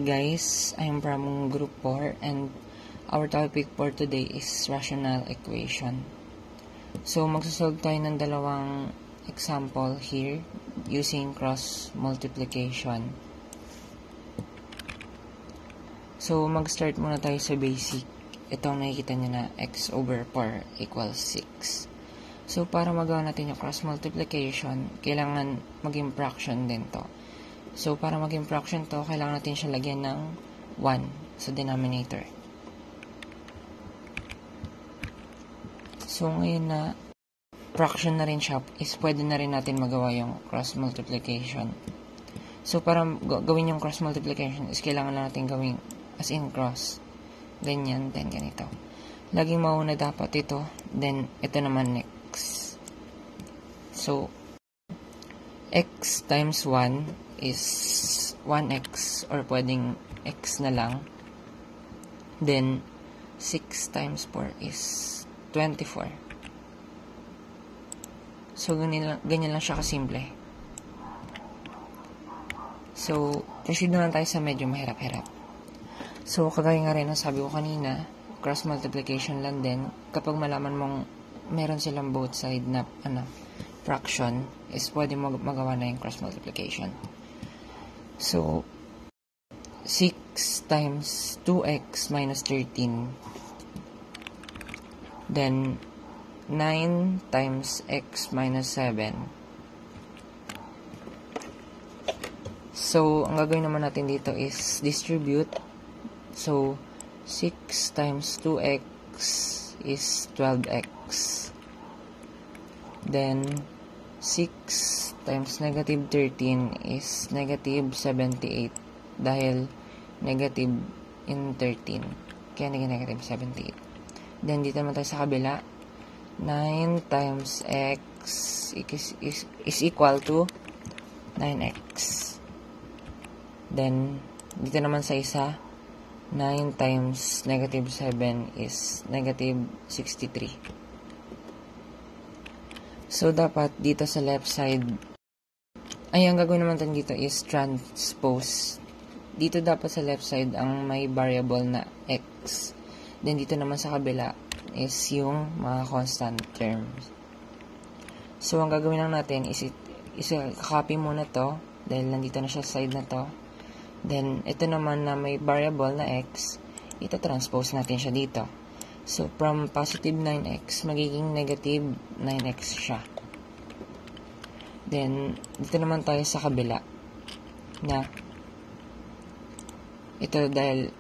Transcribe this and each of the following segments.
Hi guys, I'm from Group 4 and our topic for today is rational equation. So magsasolve tayo ng dalawang example here using cross multiplication. So mag-start muna tayo sa basic. Itong nakikita nyo na x over 4 equals 6. So para magawa natin yung cross multiplication, kailangan maging fraction din to. So, para maging fraction to, kailangan natin siya lagyan ng 1 sa denominator. So, ngayon na fraction na rin siya, is pwede na rin natin magawa yung cross multiplication. So, para gawin yung cross multiplication, is kailangan lang natin gawin as in cross. Ganyan, then ganito. Laging mauna dapat ito, then ito naman next. So, x times 1 is 1x or pwedeng x na lang. Then, 6 times 4 is 24. So, ganyan lang siya kasimple. So, proceed naman tayo sa medyo mahirap-hirap. So, kagaya nga rin ang sabi ko kanina, cross multiplication lang din. Kapag malaman mong meron silang both side na fraction, is pwede magawa na yung cross multiplication. So, 6 times 2x minus 13. Then, 9 times x minus 7. So, ang gagawin naman natin dito is distribute. So, 6 times 2x is 12x. Then, 6 times negative 13 is negative 78 dahil negative in 13. Kaya naging negative 78. Then, dito naman tayo sa kabila. 9 times x is equal to 9x. Then, dito naman sa isa, 9 times negative 7 is negative 63. So, dapat dito sa left side, ang gagawin naman natin dito is transpose. Dito dapat sa left side ang may variable na x. Then, dito naman sa kabila is yung mga constant terms. So, ang gagawin lang natin is copy muna to dahil nandito na siya sa side na to. Then, ito naman na may variable na x, ito transpose natin siya dito. So, from positive 9x, magiging negative 9x siya. Then, dito naman tayo sa kabila na ito dahil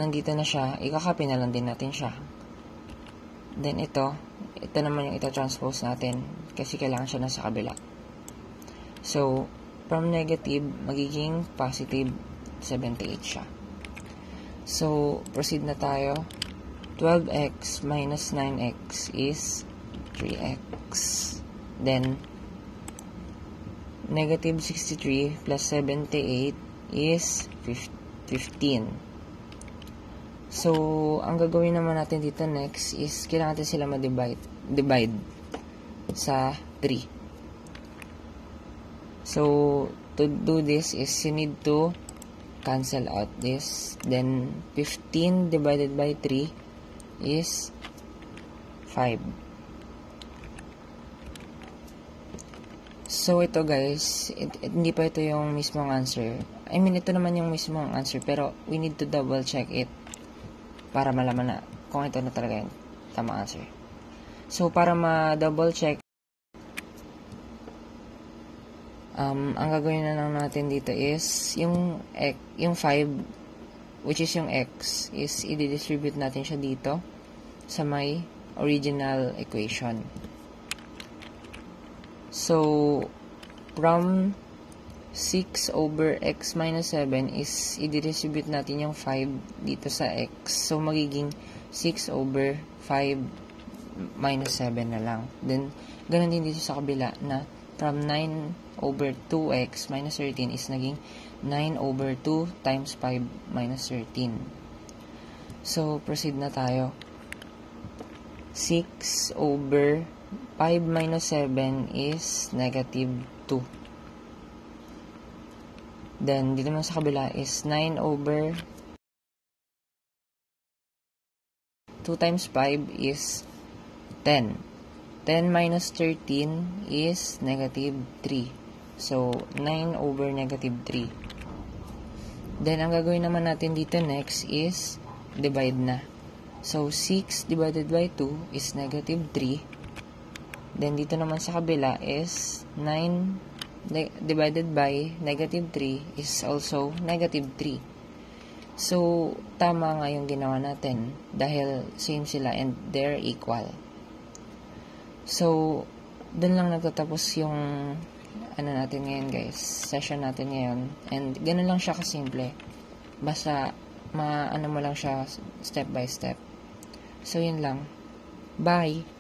nandito na siya, ikakopy na lang din natin siya. Then, ito naman yung ita-transpose natin kasi kailangan siya nasa kabila. So, from negative, magiging positive 78 siya. So, proceed na tayo. 12x minus 9x is 3x. Then, negative 63 plus 78 is 15. So, ang gagawin naman natin dito next is kailangan natin sila ma-divide sa 3. So, to do this is you need to cancel out this. Then, 15 divided by 3 is 5. So, ito guys, hindi pa ito yung mismong answer. I mean, ito naman yung mismong answer, pero we need to double check it para malaman na kung ito na talaga yung tamang answer. So, para ma-double check, ang gagawin na lang natin dito is yung 5, which is yung x, is i-distribute natin siya dito sa may original equation. So, from 6 over x minus 7 is i-distribute natin yung 5 dito sa x. So, magiging 6 over 5 minus 7 na lang. Then, ganun din dito sa kabila na from 9 over 2x minus 13 is naging 9 over 2 times 5 minus 13. So, proceed na tayo. 6 over 5 minus 7 is negative 2. Then, dito naman sa kabila is 9 over 2 times 5 is 10. 10 minus 13 is negative 3. So, 9 over negative 3. Then, ang gagawin naman natin dito next is divide na. So, 6 divided by 2 is negative 3. Then, dito naman sa kabila is 9 divided by negative 3 is also negative 3. So, tama nga yung ginawa natin dahil same sila and they're equal. So, dun lang nagtatapos yung natin ngayon guys, session natin ngayon. And ganun lang siya kasimple. Basta, mo lang siya step by step. So, yun lang. Bye!